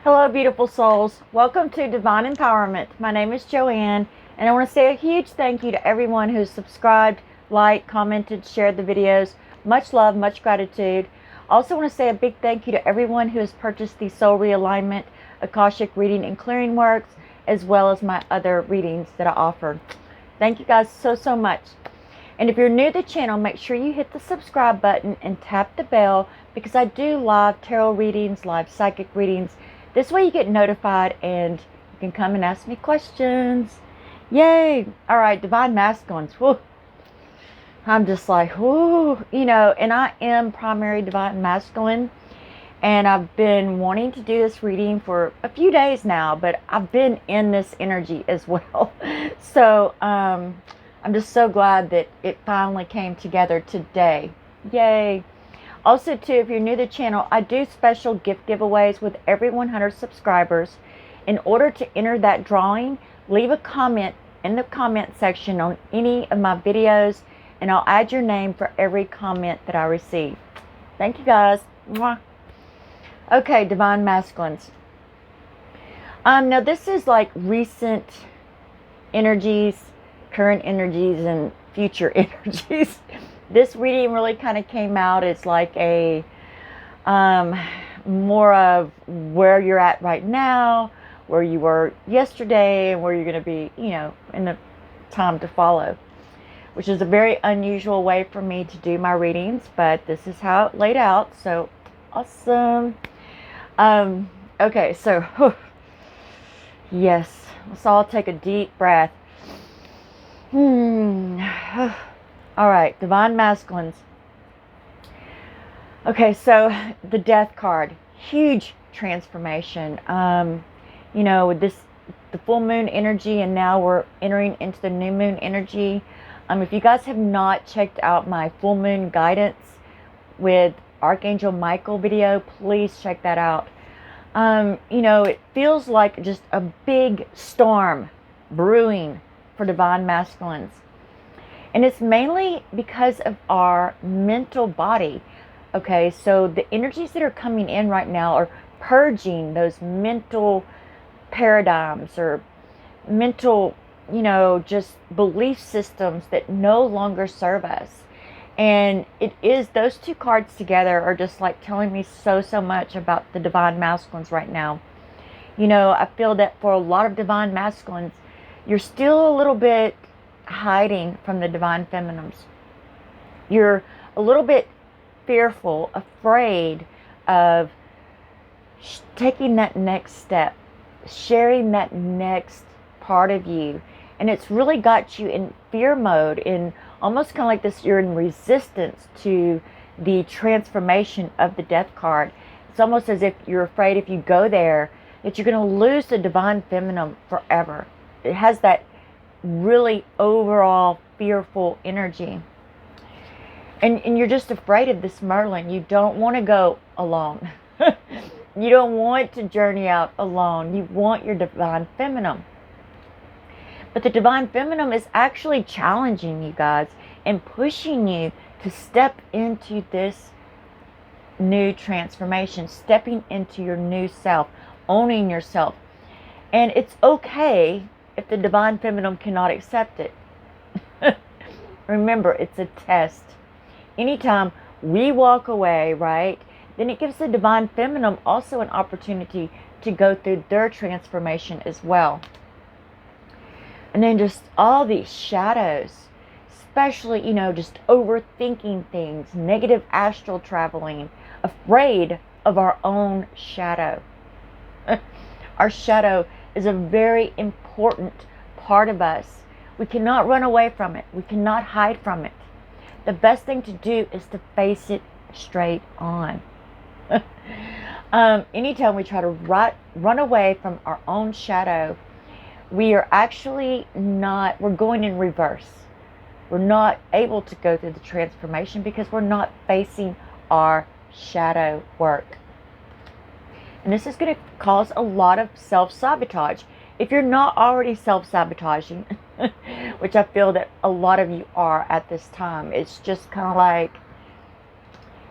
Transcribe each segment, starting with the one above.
Hello, beautiful souls. Welcome to Divine Empowerment. My name is Joanne, and I want to say a huge thank you to everyone who's subscribed, liked, commented, shared the videos. Much love, much gratitude. Also want to say a big thank you to everyone who has purchased the Soul Realignment, Akashic reading and clearing works, as well as my other readings that I offer. Thank you guys so much. And if you're new to the channel, make sure you hit the subscribe button and tap the bell, because I do live tarot readings, live psychic readings. This way you get notified and you can come and ask me questions. Yay! All right, Divine Masculines. Whew. I'm just like, whoo, and I am primary Divine Masculine. And I've been wanting to do this reading for a few days now, but I've been in this energy as well. So I'm just so glad that it finally came together today. Yay! Also, too, if you're new to the channel, I do special gift giveaways with every 100 subscribers. In order to enter that drawing, leave a comment in the comment section on any of my videos, and I'll add your name for every comment that I receive. Thank you, guys. Mwah. Okay, Divine Masculines. Now, this is like recent energies, current energies, and future energies. This reading really kind of came out as like a more of where you're at right now, where you were yesterday, and where you're going to be, in the time to follow, which is a very unusual way for me to do my readings, but this is how it laid out. So awesome. Okay, so yes, let's all take a deep breath. All right, Divine Masculines. Okay, so the Death card, huge transformation. With the full moon energy, and now we're entering into the new moon energy. If you guys have not checked out my full moon guidance with Archangel Michael video, please check that out. It feels like just a big storm brewing for Divine Masculines. And it's mainly because of our mental body. Okay, so the energies that are coming in right now are purging those mental paradigms or mental, just belief systems that no longer serve us. And it is, those two cards together are just like telling me so much about the Divine Masculines right now. I feel that for a lot of Divine Masculines, you're still a little bit hiding from the Divine Feminines. You're a little bit fearful, afraid of taking that next step, sharing that next part of you. And it's really got you in fear mode, in almost kind of like this, you're in resistance to the transformation of the Death card. It's almost as if you're afraid if you go there that you're going to lose the Divine Feminine forever. It has that really overall fearful energy. And you're just afraid of this Merlin. You don't want to go alone. You don't want to journey out alone. You want your Divine Feminine. But the Divine Feminine is actually challenging you guys and pushing you to step into this new transformation, stepping into your new self, owning yourself. And it's okay if the Divine Feminine cannot accept it. Remember, it's a test. Anytime we walk away, right, then it gives the Divine Feminine also an opportunity to go through their transformation as well. And then just all these shadows, especially, just overthinking things, negative astral traveling, afraid of our own shadow. Our shadow is a very important part of us. We cannot run away from it. We cannot hide from it. The best thing to do is to face it straight on. Anytime we try to run away from our own shadow, we are actually not, we're going in reverse. We're not able to go through the transformation because we're not facing our shadow work. And this is going to cause a lot of self-sabotage. If you're not already self-sabotaging, which I feel that a lot of you are at this time, it's just kind of like,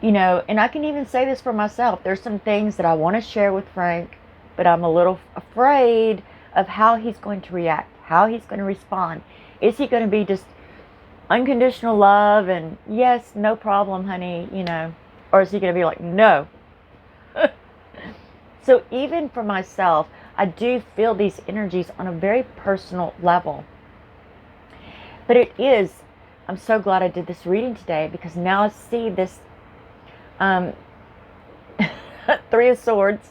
and I can even say this for myself. There's some things that I want to share with Frank, but I'm a little afraid of how he's going to react, how he's going to respond. Is he going to be just unconditional love and yes, no problem, honey, or is he going to be like, no? So even for myself, I do feel these energies on a very personal level. But I'm so glad I did this reading today, because now I see this Three of Swords.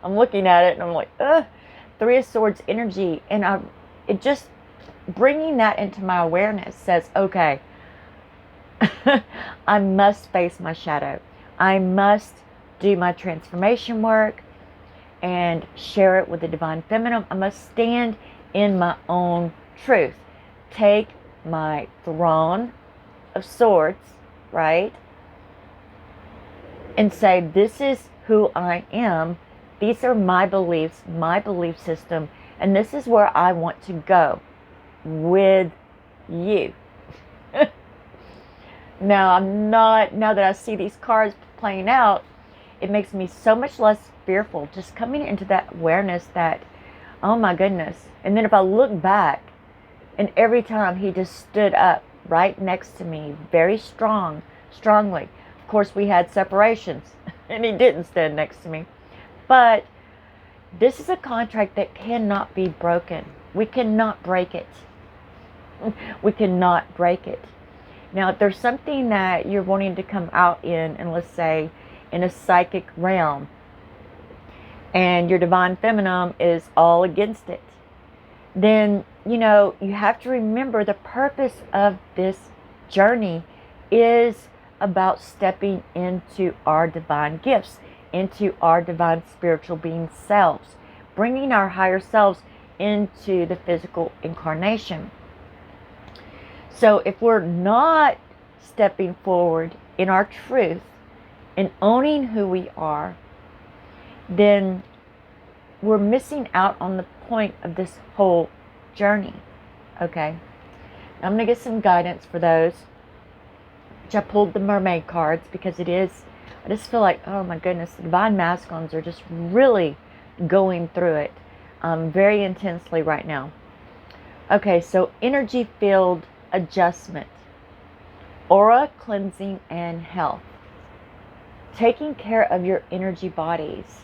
I'm looking at it and I'm like, ugh, Three of Swords energy. And it just bringing that into my awareness says, okay, I must face my shadow. I must do my transformation work and share it with the Divine Feminine. I must stand in my own truth. Take my throne of swords, right? And say, this is who I am. These are my beliefs, my belief system, and this is where I want to go with you. Now that I see these cards playing out, it makes me so much less fearful, just coming into that awareness that, oh my goodness. And then if I look back, and every time he just stood up right next to me, very strongly. Of course, we had separations, and he didn't stand next to me. But this is a contract that cannot be broken. We cannot break it. We cannot break it. Now, if there's something that you're wanting to come out in, and let's say in a psychic realm, and your Divine Feminine is all against it, then, you have to remember the purpose of this journey is about stepping into our divine gifts, into our divine spiritual being selves, bringing our higher selves into the physical incarnation. So if we're not stepping forward in our truth and owning who we are, then we're missing out on the point of this whole journey. Okay, I'm going to get some guidance for those. Which I pulled the mermaid cards because I just feel like, oh my goodness, the Divine Masculines are just really going through it very intensely right now. Okay, so energy field adjustment, aura cleansing and health. Taking care of your energy bodies,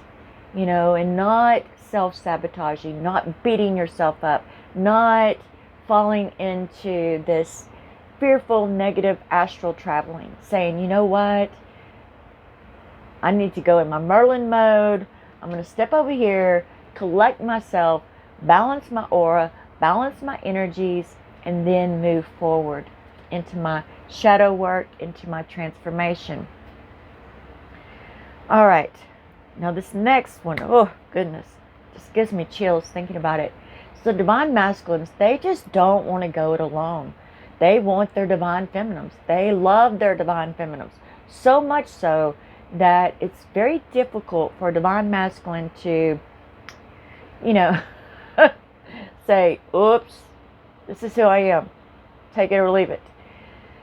and not self-sabotaging, not beating yourself up, not falling into this fearful, negative astral traveling, saying, you know what, I need to go in my Merlin mode. I'm going to step over here, collect myself, balance my aura, balance my energies, and then move forward into my shadow work, into my transformation. All right. Now this next one, oh goodness, just gives me chills thinking about it. So Divine Masculines, they just don't want to go it alone. They want their Divine Feminines. They love their Divine Feminines. So much so that it's very difficult for a Divine Masculine to, say, oops, this is who I am. Take it or leave it.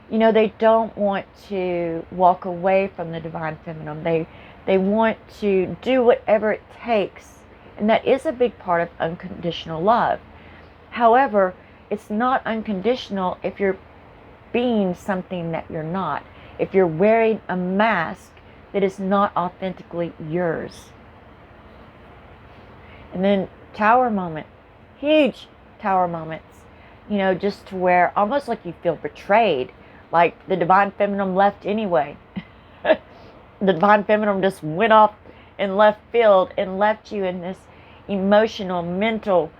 They don't want to walk away from the Divine Feminine. They want to do whatever it takes. And that is a big part of unconditional love. However, it's not unconditional if you're being something that you're not. If you're wearing a mask that is not authentically yours. And then tower moment. Huge tower moments. Just to where almost like you feel betrayed. Like the Divine Feminine left anyway. The Divine Feminine just went off in left field and left you in this emotional, mental,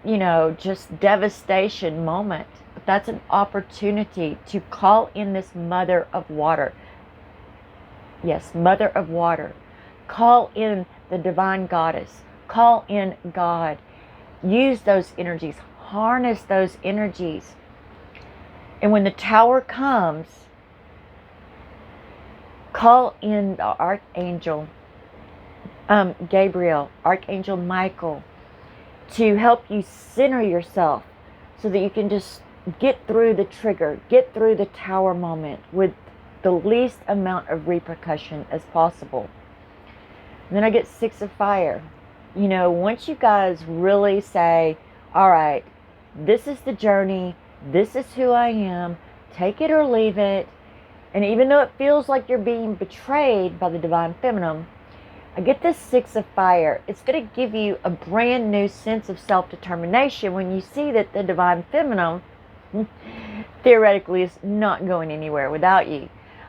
just devastation moment. But that's an opportunity to call in this Mother of Water. Yes, Mother of Water. Call in the Divine Goddess. Call in God. Use those energies. Harness those energies. And when the tower comes, call in the Archangel Gabriel, Archangel Michael, to help you center yourself so that you can just get through the trigger, get through the tower moment with the least amount of repercussion as possible. And then I get Six of Fire. you know, once you guys really say, all right, this is the journey, this is who I am, take it or leave it, and even though it feels like you're being betrayed by the Divine Feminine, I get this Six of Fire. It's going to give you a brand new sense of self-determination when you see that the Divine Feminine theoretically is not going anywhere without you.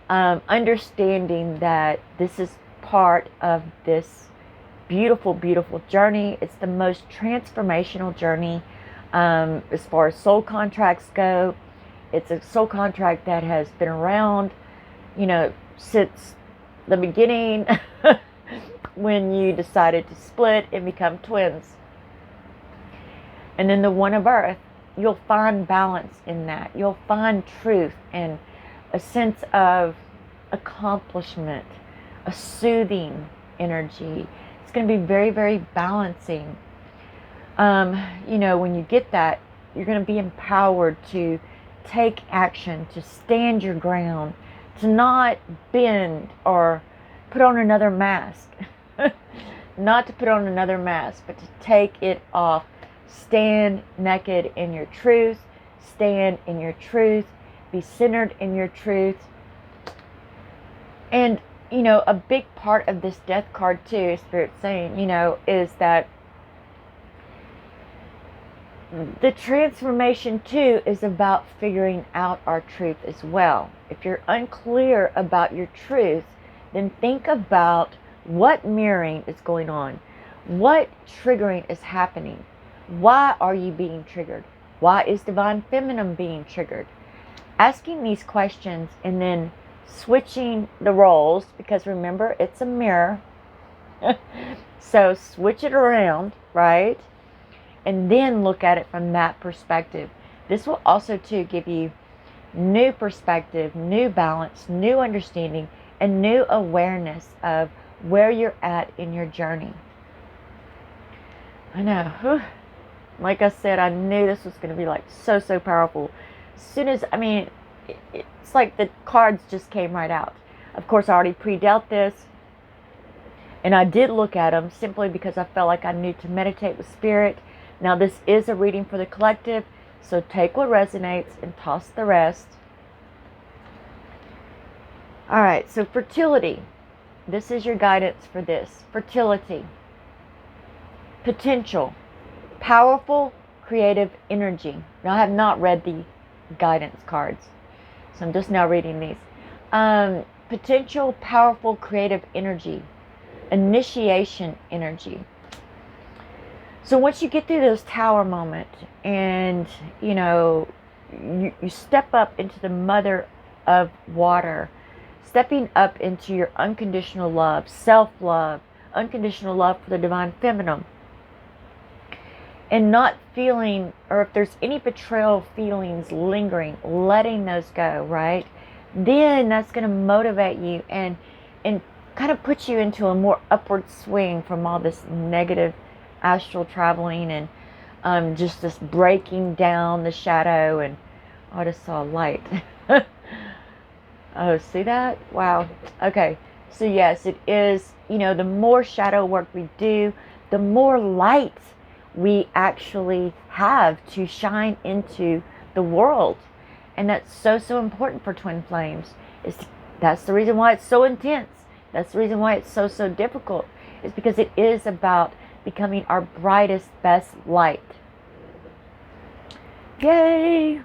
Understanding that this is part of this beautiful, beautiful journey. It's the most transformational journey as far as soul contracts go. It's a soul contract that has been around, you know, since the beginning when you decided to split and become twins. And then the one of Earth, you'll find balance in that. You'll find truth and a sense of accomplishment, a soothing energy. It's going to be very, very balancing. You know, when you get that, you're going to be empowered to take action, to stand your ground, to not bend or put on another mask. Not to put on another mask, but to take it off. Stand naked in your truth. Stand in your truth. Be centered in your truth. And, you know, a big part of this death card too, Spirit's saying, you know, is that the transformation too is about figuring out our truth as well. If you're unclear about your truth, then think about what mirroring is going on. What triggering is happening? Why are you being triggered? Why is Divine Feminine being triggered? Asking these questions and then switching the roles, because remember, it's a mirror. So switch it around, right? And then look at it from that perspective. This will also too give you new perspective, new balance, new understanding, and new awareness of where you're at in your journey. I know. Whew. Like I said, I knew this was going to be like so powerful. As soon as, I mean, it's like the cards just came right out. Of course, I already pre-dealt this. And I did look at them simply because I felt like I needed to meditate with Spirit. Now, this is a reading for the collective. So take what resonates and toss the rest. All right, so fertility. This is your guidance for this. Fertility. Potential. Powerful, creative energy. Now, I have not read the guidance cards, so I'm just now reading these. Potential, powerful, creative energy. Initiation energy. So once you get through this tower moment and, you know, you step up into the mother of water, stepping up into your unconditional love, self-love, unconditional love for the Divine Feminine, and not feeling, or if there's any betrayal feelings lingering, letting those go, right? Then that's going to motivate you and kind of put you into a more upward swing from all this negative astral traveling and just this breaking down the shadow. And I just saw a light. Oh, see that? Wow. Okay. So yes, it is, you know, the more shadow work we do, the more light we actually have to shine into the world. And that's so important for twin flames. That's the reason why it's so intense. That's the reason why it's so difficult. Is because it is about becoming our brightest, best light. Yay!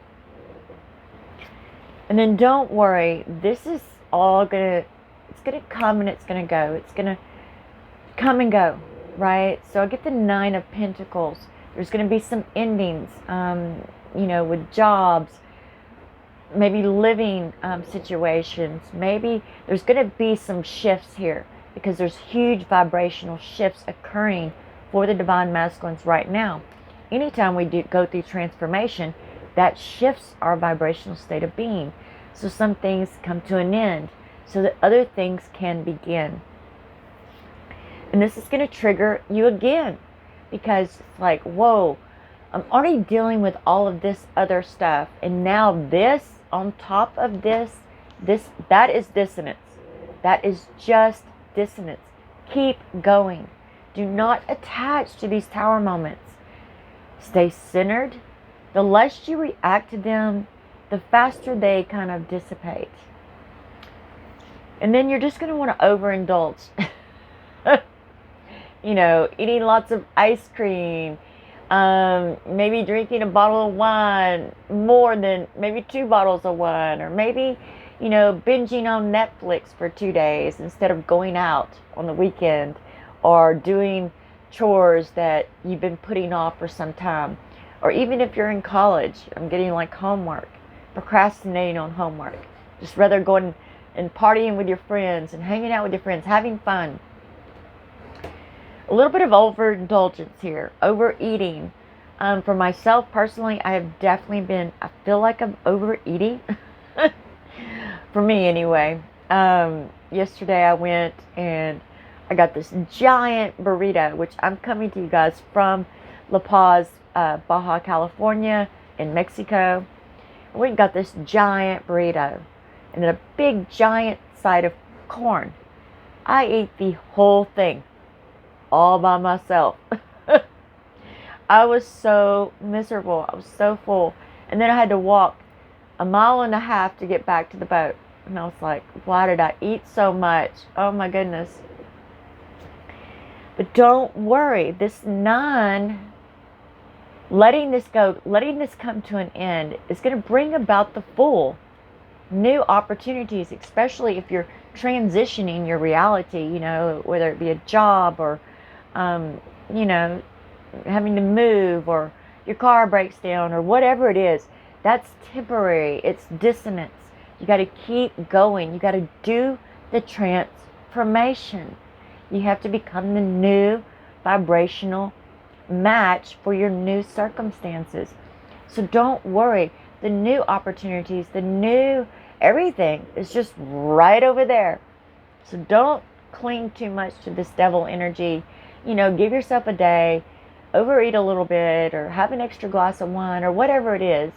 And then don't worry, this is all it's gonna come and it's gonna go. It's gonna come and go, right? So I get the Nine of Pentacles. There's gonna be some endings, you know, with jobs, maybe living situations. Maybe there's gonna be some shifts here because there's huge vibrational shifts occurring for the Divine Masculines right now. Anytime we go through transformation, that shifts our vibrational state of being. So some things come to an end so that other things can begin. And this is going to trigger you again because it's like, whoa, I'm already dealing with all of this other stuff. And now this on top of this, that is dissonance. That is just dissonance. Keep going. Do not attach to these tower moments. Stay centered. The less you react to them, the faster they kind of dissipate. And then you're just going to want to overindulge. You know, eating lots of ice cream, maybe drinking a bottle of wine, more than maybe 2 bottles of wine, or maybe, you know, binging on Netflix for 2 days instead of going out on the weekend, or doing chores that you've been putting off for some time. Or even if you're in college, I'm getting like homework, procrastinating on homework, just rather going and partying with your friends and hanging out with your friends, having fun. A little bit of overindulgence here, overeating. For myself personally, I have definitely been, I feel like I'm overeating. For me anyway. Yesterday I went and I got this giant burrito, which I'm coming to you guys from La Paz, Baja California in Mexico. We got this giant burrito and then a big giant side of corn. I ate the whole thing all by myself. I was so miserable. I was so full. And then I had to walk 1.5 miles to get back to the boat. And I was like, why did I eat so much? Oh my goodness. But don't worry. This 9, letting this go, letting this come to an end is going to bring about the full new opportunities, especially if you're transitioning your reality, you know, whether it be a job or, you know, having to move, or your car breaks down, or whatever it is. That's temporary. It's dissonance. You got to keep going. You got to do the transformation. You have to become the new vibrational match for your new circumstances. So don't worry. The new opportunities, the new everything is just right over there. So don't cling too much to this devil energy. You know, give yourself a day, overeat a little bit, or have an extra glass of wine, or whatever it is.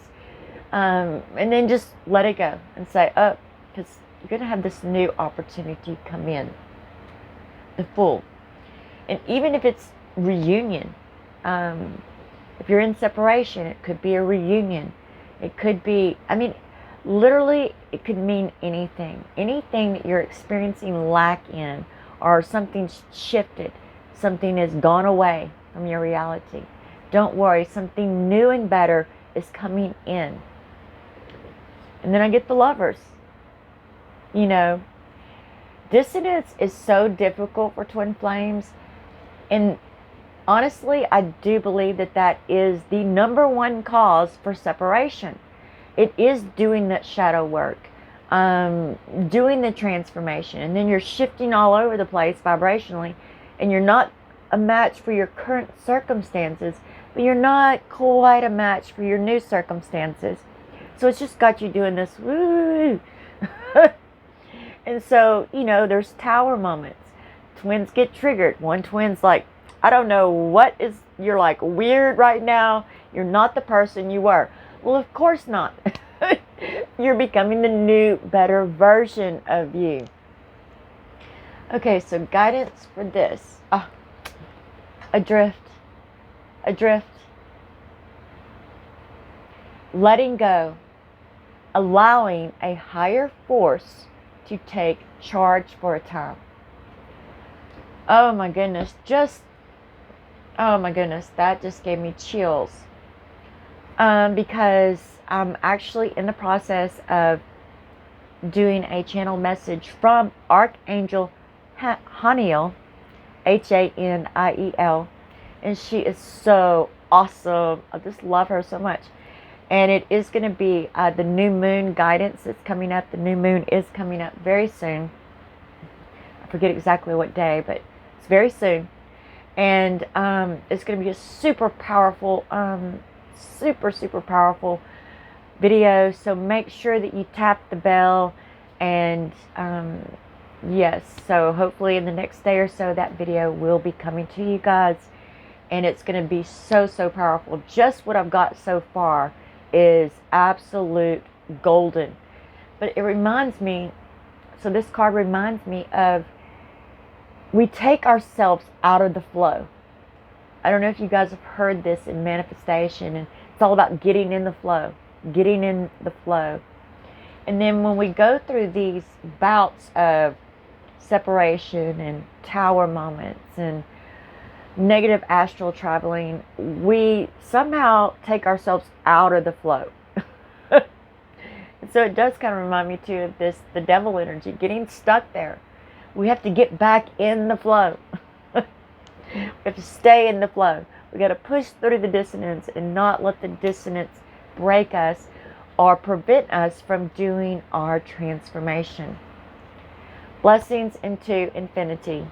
And then just let it go and say, oh, because you're going to have this new opportunity come in. The full. And even if it's reunion, if you're in separation, it could be a reunion. It could be, I mean, literally, it could mean anything. Anything that you're experiencing lack in, or something's shifted, something has gone away from your reality. Don't worry, something new and better is coming in. And then I get the Lovers. You know, dissonance is so difficult for twin flames. And honestly, I do believe that that is the number one cause for separation. It is doing that shadow work, doing the transformation. And then you're shifting all over the place vibrationally. And you're not a match for your current circumstances, but you're not quite a match for your new circumstances. So it's just got you doing this, woo. And so, you know, there's tower moments. Twins get triggered. One twin's like, I don't know what is, you're like weird right now. You're not the person you were. Well, of course not. You're becoming the new, better version of you. Okay, so guidance for this. Adrift. Letting go. Allowing a higher force to take charge for a time. Oh my goodness, that just gave me chills. Because I'm actually in the process of doing a channel message from Archangel Haniel, Haniel, and she is so awesome. I just love her so much. And it is going to be the new moon guidance that's coming up. The new moon is coming up very soon. I forget exactly what day, but it's very soon. And it's going to be a super powerful, super powerful video. So make sure that you tap the bell. And yes, so hopefully in the next day or so, that video will be coming to you guys. And it's going to be so powerful. Just what I've got so far is absolute golden. But it reminds me, so this card reminds me of we take ourselves out of the flow. I don't know if you guys have heard this in manifestation, and it's all about getting in the flow, getting in the flow. And then when we go through these bouts of separation and tower moments and negative astral traveling, we somehow take ourselves out of the flow. So it does kind of remind me too of this, the devil energy, getting stuck there. We have to get back in the flow. We have to stay in the flow. We got to push through the dissonance and not let the dissonance break us or prevent us from doing our transformation. Blessings into infinity.